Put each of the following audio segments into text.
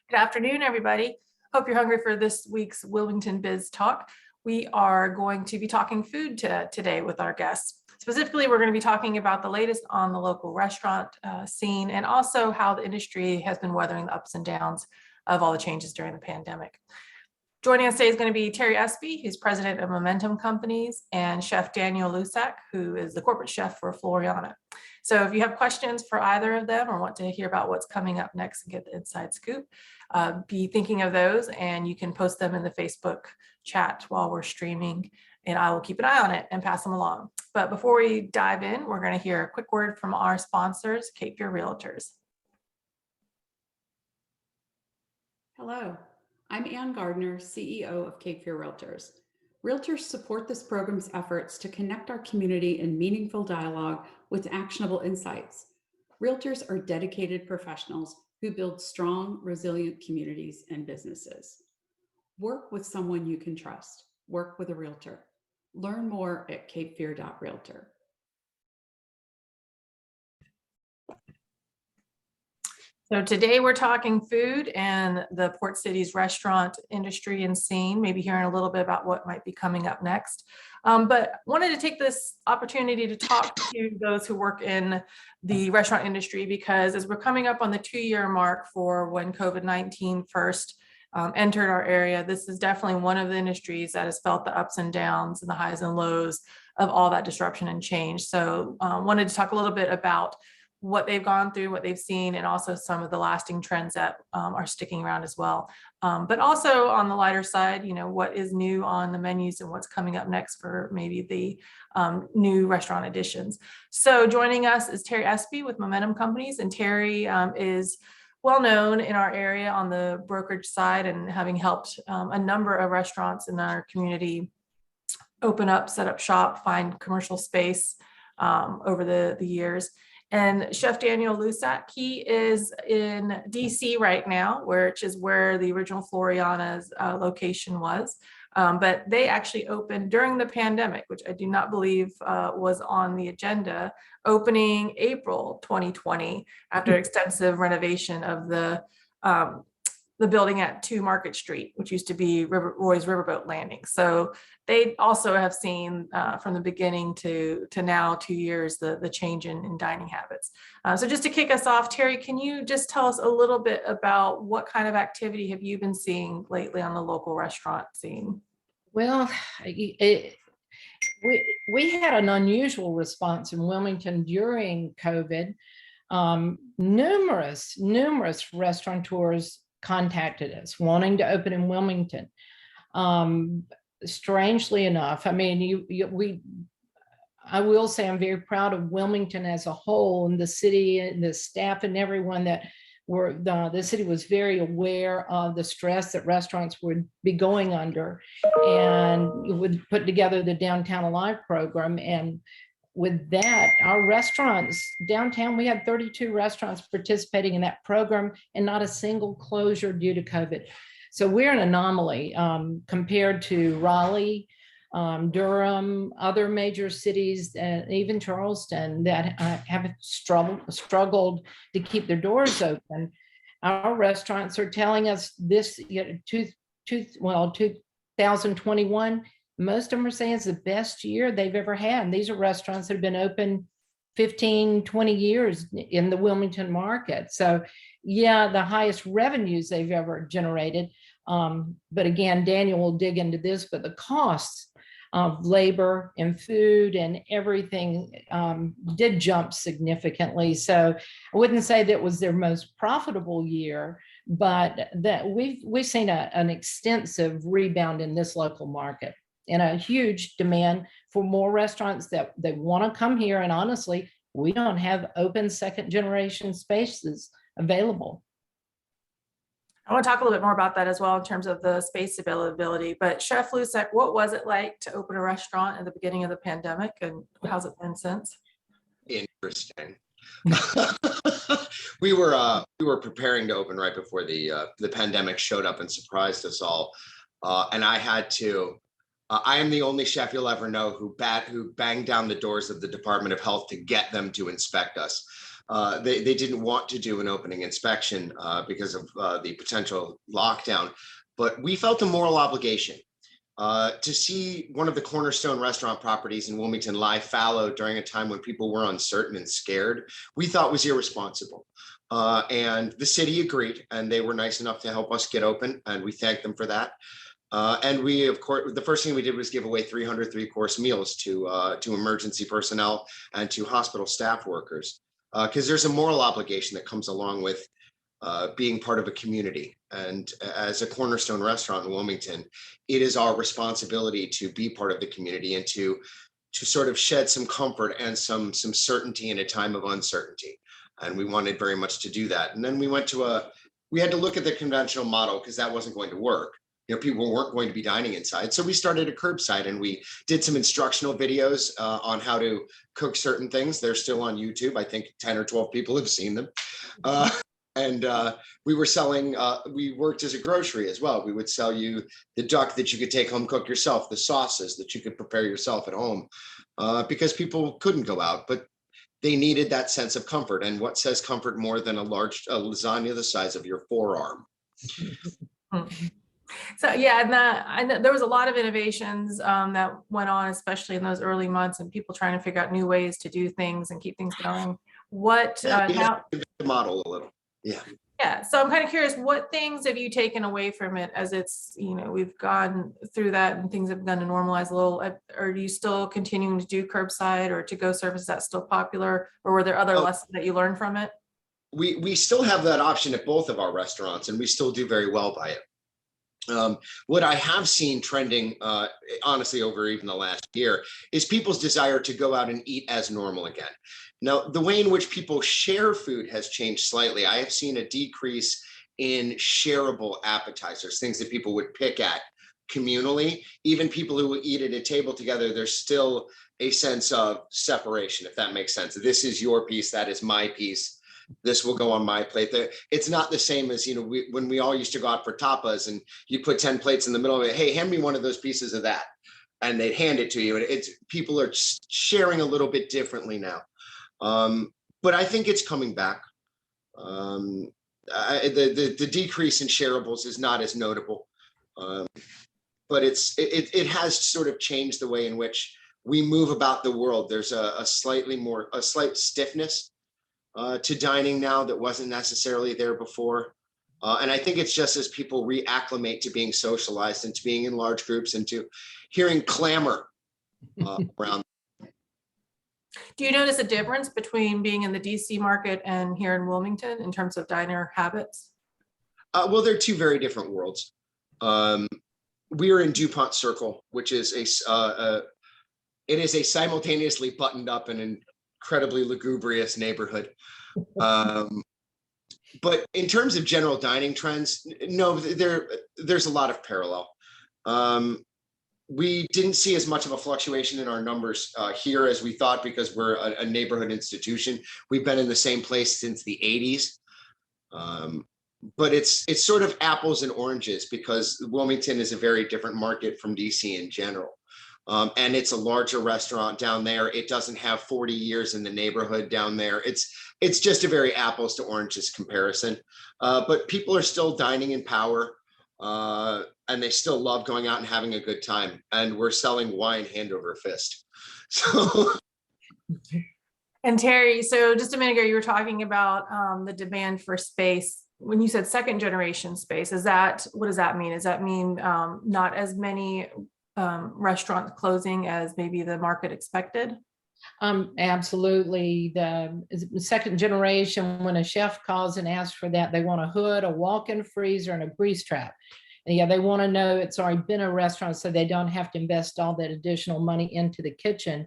Good afternoon, everybody. Hope you're hungry for this week's WilmingtonBiz Talk. We are going to be talking food today with our guests. Specifically, we're going to be talking about the latest on the local restaurant scene and also how the industry has been weathering the ups and downs of all the changes during the pandemic. Joining us today is going to be Terry Espy, who's president of Momentum Companies, and Chef Daniel Hlusak, who is the corporate chef for Floriana. So if you have questions for either of them or want to hear about what's coming up next and get the inside scoop, be thinking of those, and you can post them in the Facebook chat while we're streaming, and I will keep an eye on it and pass them along. But before we dive in, we're going to hear a quick word from our sponsors, Cape Fear Realtors. Hello, I'm Ann Gardner, CEO of Cape Fear Realtors. Realtors support this program's efforts to connect our community in meaningful dialogue with actionable insights. Realtors are dedicated professionals who build strong, resilient communities and businesses. Work with someone you can trust. Work with a realtor. Learn more at capefear.realtor. So today we're talking food and the Port City's restaurant industry and scene, maybe hearing a little bit about what might be coming up next. But wanted to take this opportunity to talk to those who work in the restaurant industry, because as we're coming up on the 2-year mark for when COVID-19 first entered our area, this is definitely one of the industries that has felt the ups and downs and the highs and lows of all that disruption and change. So wanted to talk a little bit about what they've gone through, what they've seen, and also some of the lasting trends that are sticking around as well. But also on the lighter side, what is new on the menus and what's coming up next for maybe the new restaurant additions. So joining us is Terry Espy with Momentum Companies, and Terry is well known in our area on the brokerage side and having helped a number of restaurants in our community open up, set up shop, find commercial space over the years. And Chef Daniel Hlusak, he is in DC right now, which is where the original Floriana's location was. But they actually opened during the pandemic, which I do not believe was on the agenda, opening April 2020 after extensive renovation of the building at 2 Market Street, which used to be Roy's Riverboat Landing. So they also have seen from the beginning to now 2 years, the change in dining habits. So just to kick us off, Terry, can you just tell us a little bit about what kind of activity have you been seeing lately on the local restaurant scene? Well, we had an unusual response in Wilmington during COVID. Numerous restaurateurs contacted us wanting to open in Wilmington. Strangely enough, I mean, I will say I'm very proud of Wilmington as a whole, and the city and the staff and everyone that were, the city was very aware of the stress that restaurants would be going under, and would put together the Downtown Alive program. And with that, our restaurants downtown, we had 32 restaurants participating in that program and not a single closure due to COVID. So we're an anomaly compared to Raleigh, Durham, other major cities, and even Charleston that have struggled to keep their doors open. Our restaurants are telling us this 2021, most of them are saying it's the best year they've ever had. And these are restaurants that have been open 15, 20 years in the Wilmington market. So yeah, the highest revenues they've ever generated. But again, Daniel will dig into this, but the costs of labor and food and everything did jump significantly. So I wouldn't say that was their most profitable year, but that we've seen an extensive rebound in this local market, and a huge demand for more restaurants that they want to come here. And honestly, we don't have open second generation spaces available. I want to talk a little bit more about that as well in terms of the space availability. But Chef Hlusak, what was it like to open a restaurant at the beginning of the pandemic, and how's it been since? Interesting. We were preparing to open right before the pandemic showed up and surprised us all, and I had to. I am the only chef you'll ever know who banged down the doors of the Department of Health to get them to inspect us. They didn't want to do an opening inspection because of the potential lockdown, but we felt a moral obligation to see one of the cornerstone restaurant properties in Wilmington lie fallow during a time when people were uncertain and scared. We thought was irresponsible. And the city agreed, and they were nice enough to help us get open, and we thank them for that. And we, of course, the first thing we did was give away 300 three-course meals to emergency personnel and to hospital staff workers, because there's a moral obligation that comes along with being part of a community. And as a cornerstone restaurant in Wilmington, it is our responsibility to be part of the community and to sort of shed some comfort and some certainty in a time of uncertainty. And we wanted very much to do that. And then we had to look at the conventional model because that wasn't going to work. People weren't going to be dining inside. So we started a curbside, and we did some instructional videos on how to cook certain things. They're still on YouTube. I think 10 or 12 people have seen them. And we were selling, we worked as a grocery as well. We would sell you the duck that you could take home, cook yourself, the sauces that you could prepare yourself at home, because people couldn't go out, but they needed that sense of comfort. And what says comfort more than a lasagna the size of your forearm? So yeah, and I know there was a lot of innovations that went on, especially in those early months, and people trying to figure out new ways to do things and keep things going. What now? The model a little, yeah. Yeah, so I'm kind of curious, what things have you taken away from it as it's, we've gone through that and things have begun to normalize a little? Or are you still continuing to do curbside or to-go service? Is that still popular, or were there other lessons that you learned from it? We still have that option at both of our restaurants, and we still do very well by it. What I have seen trending, honestly, over even the last year, is people's desire to go out and eat as normal again. Now, the way in which people share food has changed slightly. I have seen a decrease in shareable appetizers, things that people would pick at communally. Even people who eat at a table together, there's still a sense of separation, if that makes sense. This is your piece, that is my piece. This will go on my plate. It's not the same as, when we all used to go out for tapas and you put 10 plates in the middle of it. Hey, hand me one of those pieces of that. And they'd hand it to you. And people are sharing a little bit differently now. But I think it's coming back. The decrease in shareables is not as notable. But it has sort of changed the way in which we move about the world. There's a slight stiffness to dining now that wasn't necessarily there before. And I think it's just as people reacclimate to being socialized and to being in large groups and to hearing clamor around. Do you notice a difference between being in the DC market and here in Wilmington in terms of diner habits? Well, they're two very different worlds. We are in DuPont Circle, which is it is a simultaneously buttoned up and incredibly lugubrious neighborhood. But in terms of general dining trends, no, there's a lot of parallel. We didn't see as much of a fluctuation in our numbers here as we thought, because we're a neighborhood institution. We've been in the same place since the 80s. But it's sort of apples and oranges, because Wilmington is a very different market from DC in general. And it's a larger restaurant down there. It doesn't have 40 years in the neighborhood down there. It's just a very apples to oranges comparison. But people are still dining in power, and they still love going out and having a good time. And we're selling wine hand over fist. So. And Terry, so just a minute ago, you were talking about the demand for space. When you said second generation space, what does that mean? Does that mean not as many restaurants closing as maybe the market expected? Absolutely. The second generation, when a chef calls and asks for that, they want a hood, a walk-in freezer, and a grease trap. And yeah, they want to know it's already been a restaurant, so they don't have to invest all that additional money into the kitchen.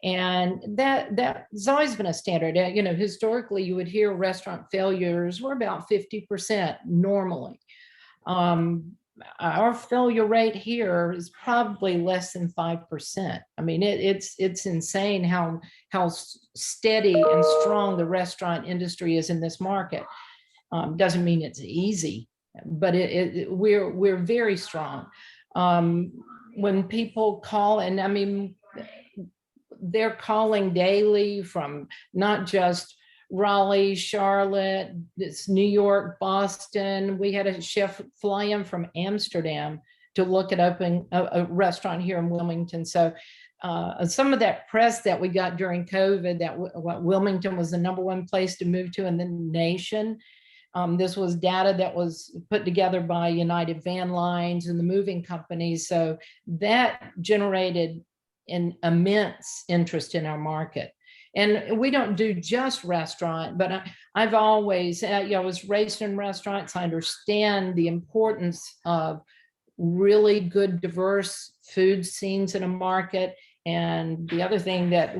And that's always been a standard. Historically, you would hear restaurant failures were about 50% normally. Our failure rate here is probably less than 5%. I mean, it's insane how steady and strong the restaurant industry is in this market. Doesn't mean it's easy, but we're very strong. When people call, and I mean, they're calling daily from not just Raleigh, Charlotte, it's New York, Boston. We had a chef fly in from Amsterdam to look at opening a restaurant here in Wilmington. So some of that press that we got during COVID, that Wilmington was the #1 place to move to in the nation. This was data that was put together by United Van Lines and the moving companies. So that generated an immense interest in our market. And we don't do just restaurant, but I've always, I was raised in restaurants. I understand the importance of really good, diverse food scenes in a market. And the other thing that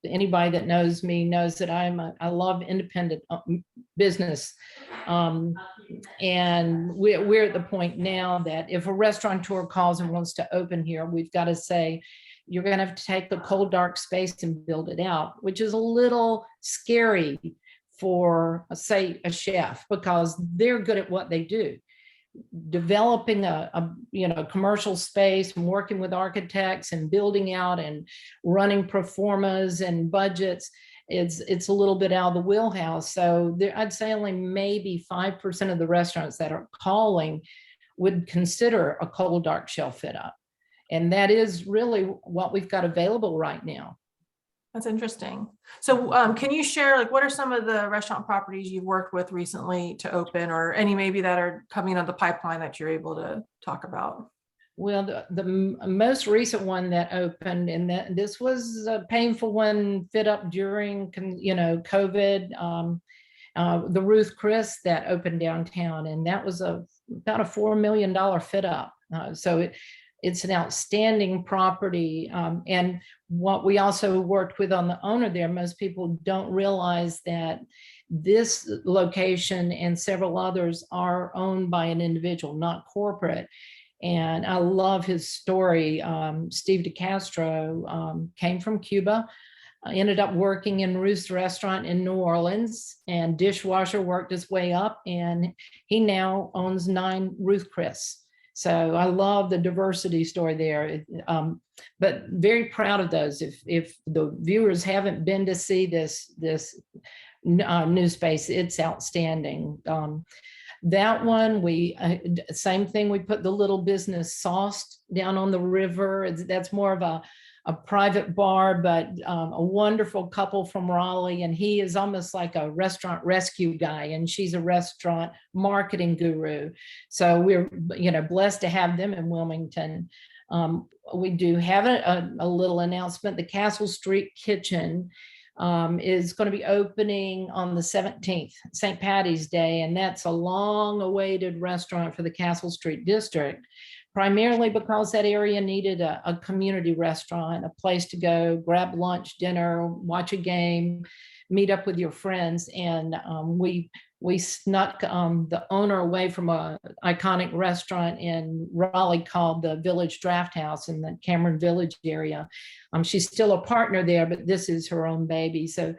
anybody that knows me knows that I love independent business. And we're at the point now that if a restaurateur calls and wants to open here, we've got to say, you're going to have to take the cold, dark space and build it out, which is a little scary for, say, a chef, because they're good at what they do. Developing a commercial space and working with architects and building out and running pro formas and budgets, it's a little bit out of the wheelhouse. So I'd say only maybe 5% of the restaurants that are calling would consider a cold, dark shell fit up. And that is really what we've got available right now. That's interesting. So can you share, like, what are some of the restaurant properties you've worked with recently to open, or any maybe that are coming on the pipeline that you're able to talk about? Well, the most recent one that opened, and this was a painful one, fit up during, COVID, the Ruth Chris that opened downtown, and that was about a $4 million fit up. So it's an outstanding property. And what we also worked with on the owner there, most people don't realize that this location and several others are owned by an individual, not corporate. And I love his story. Steve DeCastro came from Cuba, ended up working in Ruth's restaurant in New Orleans, and dishwasher, worked his way up, and he now owns 9 Ruth Chris. So I love the diversity story there, but very proud of those. If the viewers haven't been to see this new space, it's outstanding. That one, same thing, we put the Little Business Sauced down on the river. That's more of a private bar, but a wonderful couple from Raleigh, and he is almost like a restaurant rescue guy, and she's a restaurant marketing guru. So we're blessed to have them in Wilmington. We do have a little announcement. The Castle Street Kitchen is going to be opening on the 17th, St. Patty's Day, and that's a long-awaited restaurant for the Castle Street district, primarily because that area needed a community restaurant, a place to go, grab lunch, dinner, watch a game, meet up with your friends. And we snuck the owner away from an iconic restaurant in Raleigh called the Village Draft House in the Cameron Village area. She's still a partner there, but this is her own baby. So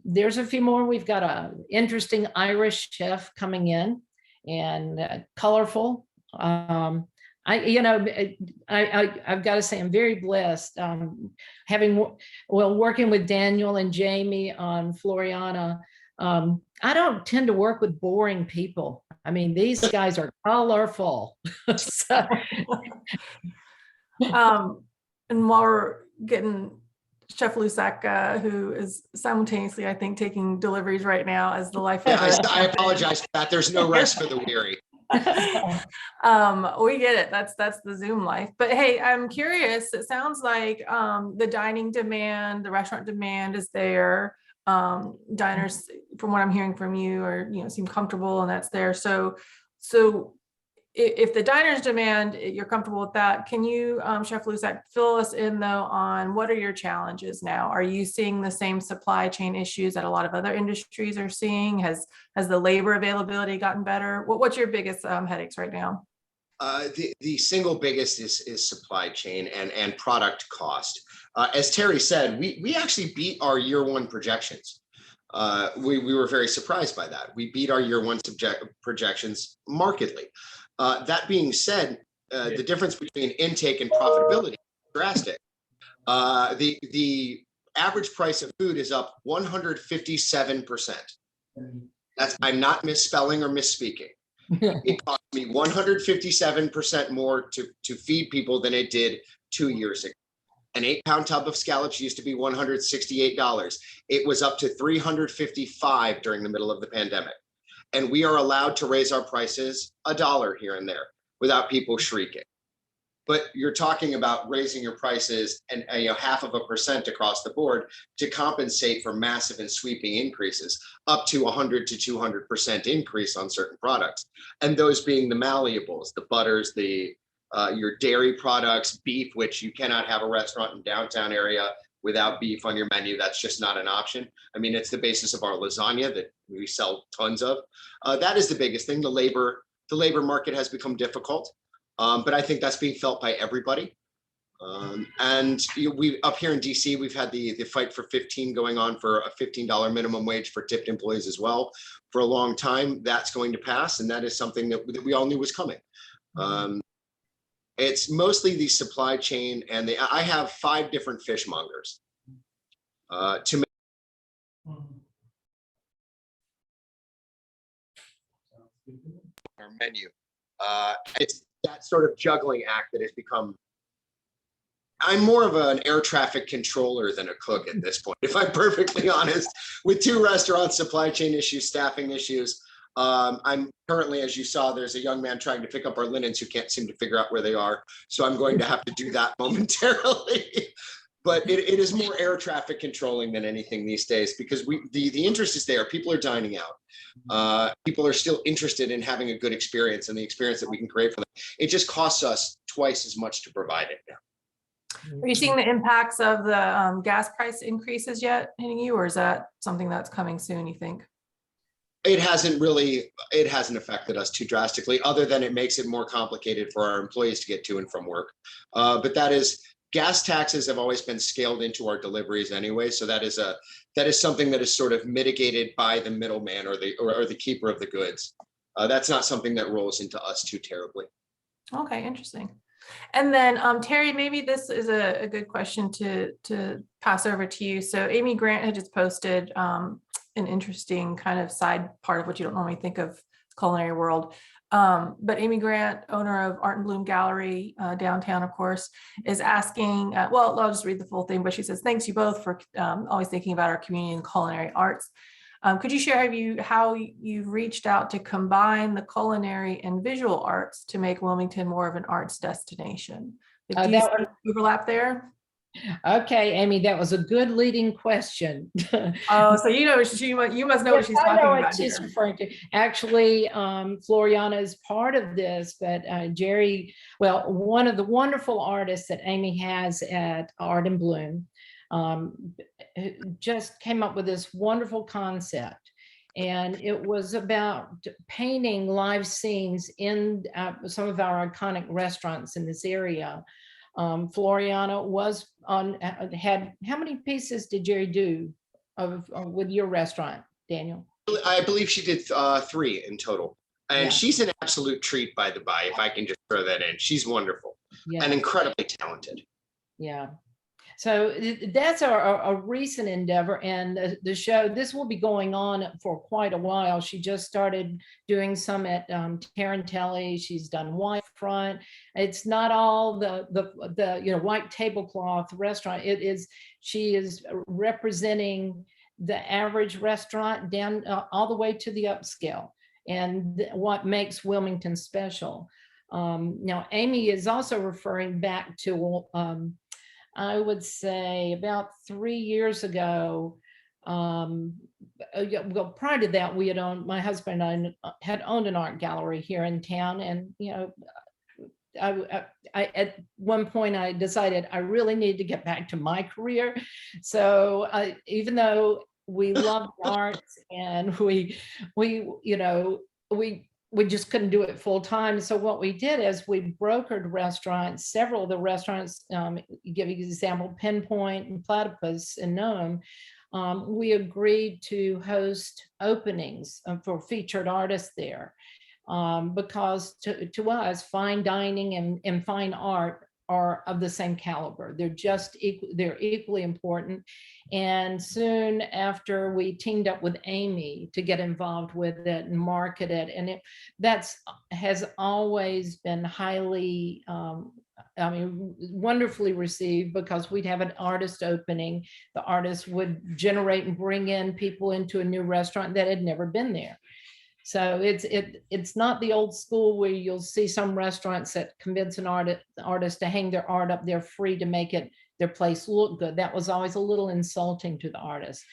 there's a few more. We've got an interesting Irish chef coming in, and colorful. I've got to say, I'm very blessed working with Daniel and Jamie on Floriana. I don't tend to work with boring people. I mean, these guys are colorful. So, and while we're getting Chef Hlusak, who is simultaneously, I think, taking deliveries right now as the life. Yeah, I apologize for that. There's no rest for the weary. We get it. That's the Zoom life. But hey, I'm curious. It sounds like the dining demand, the restaurant demand is there. Diners, from what I'm hearing from you, seem comfortable, and that's there. So if the diners demand, you're comfortable with that. Can you, Chef Hlusak, fill us in though on what are your challenges now? Are you seeing the same supply chain issues that a lot of other industries are seeing? Has the labor availability gotten better? What's your biggest headaches right now? The single biggest is supply chain and product cost. As Terry said, we actually beat our year 1 projections. We were very surprised by that. We beat our year 1 projections markedly. That being said, the difference between intake and profitability is drastic. The average price of food is up 157%. I'm not misspelling or misspeaking. It cost me 157% more to feed people than it did 2 years ago. An 8-pound tub of scallops used to be $168. It was up to $355 during the middle of the pandemic. And we are allowed to raise our prices $1 here and there without people shrieking. But you're talking about raising your prices and 0.5% across the board to compensate for massive and sweeping increases, up to 100 to 200% increase on certain products. And those being the malleables, the butters, your dairy products, beef, which you cannot have a restaurant in downtown area without beef on your menu. That's just not an option. I mean, it's the basis of our lasagna that we sell tons of. That is the biggest thing. The labor market has become difficult, but I think that's being felt by everybody. And we up here in DC, we've had the fight for 15 going on for a $15 minimum wage for tipped employees as well for a long time. That's going to pass, and that is something that we all knew was coming. It's mostly the supply chain, and I have 5 different fishmongers to make our menu. It's that sort of juggling act that has become. I'm more of an air traffic controller than a cook at this point, if I'm perfectly honest, with 2 restaurants, supply chain issues, staffing issues. I'm currently, as you saw, there's a young man trying to pick up our linens who can't seem to figure out where they are. So I'm going to have to do that momentarily. But it is more air traffic controlling than anything these days, because the interest is there. People are dining out. People are still interested in having a good experience, and the experience that we can create for them. It just costs us twice as much to provide it now. Are you seeing the impacts of the gas price increases yet hitting you, or is that something that's coming soon, you think? It hasn't affected us too drastically, other than it makes it more complicated for our employees to get to and from work. But gas taxes have always been scaled into our deliveries anyway. So that is something that is sort of mitigated by the middleman or the keeper of the goods. That's not something that rolls into us too terribly. Okay, interesting. And then Terry, maybe this is a good question to pass over to you. So Amy Grant had just posted an interesting kind of side part of what you don't normally think of culinary world. But Amy Grant, owner of Art and Bloom Gallery downtown, of course, is asking, well, I'll just read the full thing, but she says, thanks you both for always thinking about our community and culinary arts. Could you share how you've reached out to combine the culinary and visual arts to make Wilmington more of an arts destination? Do you see overlap there? Okay, Amy, that was a good leading question. Oh, so you must know what she's talking about. What she's referring to. Actually, Floriana is part of this, but Jerry, well, one of the wonderful artists that Amy has at Art and Bloom, just came up with this wonderful concept, and it was about painting live scenes in some of our iconic restaurants in this area. Floriana was had how many pieces did Jerry do with your restaurant, Daniel? I believe she did 3 in total, and she's an absolute treat, by the by, if I can just throw that in. She's wonderful and incredibly talented. Yeah. So that's a recent endeavor, and the show, this will be going on for quite a while. She just started doing some at Tarantelli. She's done Whitefront. It's not all the white tablecloth restaurant. She is representing the average restaurant down all the way to the upscale, and what makes Wilmington special. Now, Amy is also referring back to I would say about 3 years ago. Well, prior to that, we had owned, my husband and I had owned an art gallery here in town, and I at one point I decided I really needed to get back to my career. So even though we loved arts and we just couldn't do it full time. So what we did is we brokered restaurants, several of the restaurants, give you an example, Pinpoint and Platypus and Noam. We agreed to host openings for featured artists there, because to us, fine dining and fine art are of the same caliber. They're just they're equally important. And soon after, we teamed up with Amy to get involved with it and market it. And has always been highly, wonderfully received, because we'd have an artist opening. The artist would generate and bring in people into a new restaurant that had never been there. So it's not the old school where you'll see some restaurants that convince an artist to hang their art up there free to make their place look good. That was always a little insulting to the artist.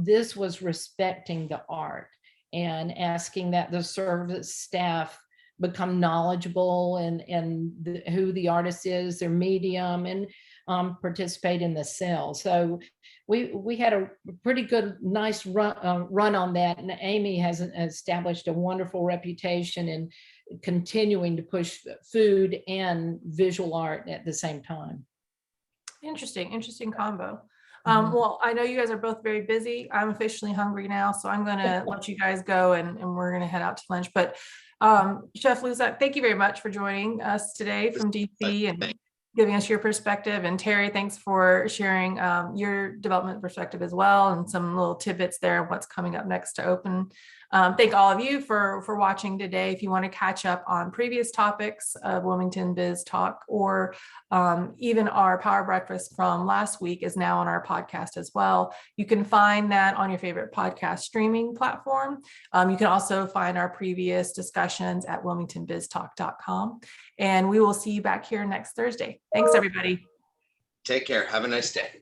This was respecting the art and asking that the service staff become knowledgeable and who the artist is, their medium, and participate in the sale. So we had a pretty good, nice run on that. And Amy has established a wonderful reputation in continuing to push food and visual art at the same time. Interesting combo. Well, I know you guys are both very busy. I'm officially hungry now, so I'm going to let you guys go, and we're going to head out to lunch. But Chef Hlusak, thank you very much for joining us today from DC and giving us your perspective. And Terry, thanks for sharing your development perspective as well, and some little tidbits there of what's coming up next to open. Thank all of you for watching today. If you want to catch up on previous topics of Wilmington Biz Talk, or even our Power Breakfast from last week is now on our podcast as well. You can find that on your favorite podcast streaming platform. You can also find our previous discussions at WilmingtonBizTalk.com. And we will see you back here next Thursday. Thanks, everybody. Take care. Have a nice day.